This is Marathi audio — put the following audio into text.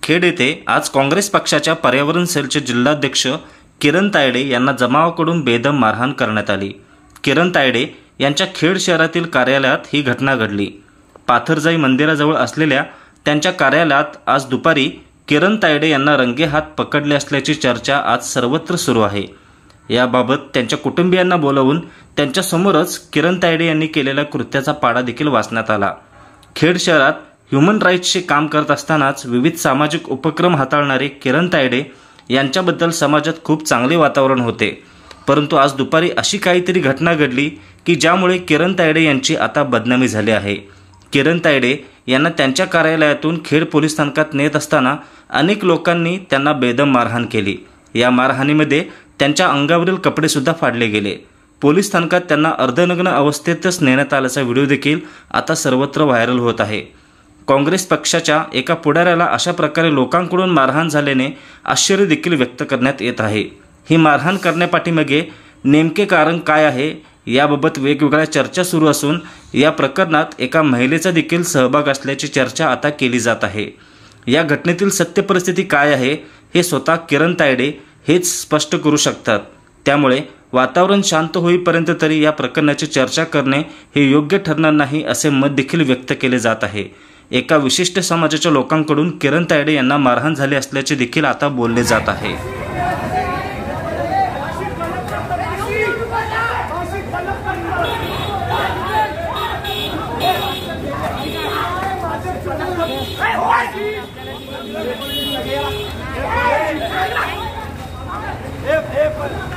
खेड येथे आज काँग्रेस पक्षाच्या पर्यावरण सेलचे जिल्हाध्यक्ष किरण तायडे यांना जमावाकडून बेदम मारहाण करण्यात आली। किरण तायडे यांच्या खेड शहरातील कार्यालयात ही घटना घडली। पाथरजाई मंदिराजवळ असलेल्या त्यांच्या कार्यालयात आज दुपारी किरण तायडे यांना रंगेहात पकडले असल्याची चर्चा आज सर्वत्र सुरू आहे। याबाबत त्यांच्या कुटुंबियांना बोलावून त्यांच्या समोरच किरण तायडे यांनी केलेल्या कृत्याचा पाढा देखील वाचण्यात आला। खेड शहरात ह्युमन राईट्सचे काम करत असतानाच विविध सामाजिक उपक्रम हाताळणारे किरण तायडे यांच्याबद्दल समाजात खूप चांगले वातावरण होते, परंतु आज दुपारी अशी काहीतरी घटना घडली की ज्यामुळे किरण तायडे यांची आता बदनामी झाली आहे। किरण तायडे यांना त्यांच्या कार्यालयातून खेड पोलीस स्थानकात नेत असताना अनेक लोकांनी त्यांना बेदम मारहाण केली। या मारहाणीमध्ये त्यांच्या अंगावरील कपडे सुद्धा फाडले गेले। पोलीस स्थानकात त्यांना अर्धनग्न अवस्थेतच नेण्यात आल्याचा व्हिडिओ देखील आता सर्वत्र व्हायरल होत आहे। काँग्रेस पक्षाच्या एका पुढाऱ्याला अशा प्रकारे लोकांकडून मारहाण झाल्याने आश्चर्य देखील व्यक्त करण्यात येत आहे। ही मारहाण करण्यापाठीमागे नेमके कारण काय आहे याबाबत वेगवेगळ्या चर्चा सुरू असून या प्रकरणात एका महिलेचा देखील सहभाग असल्याची चर्चा आता केली जात आहे। या घटनेतील सत्य परिस्थिती काय आहे हे स्वतः किरण तायडे हेच स्पष्ट करू शकतात, त्यामुळे वातावरण शांत होईपर्यंत तरी या प्रकरणाची चर्चा करणे हे योग्य ठरणार नाही असे मत देखील व्यक्त केले जात आहे। एका विशिष्ट समाजाच्या लोकांकडून किरण तायडे यांना मारहाण झाली असल्याचे देखील आता बोलले जात आहे। Hey,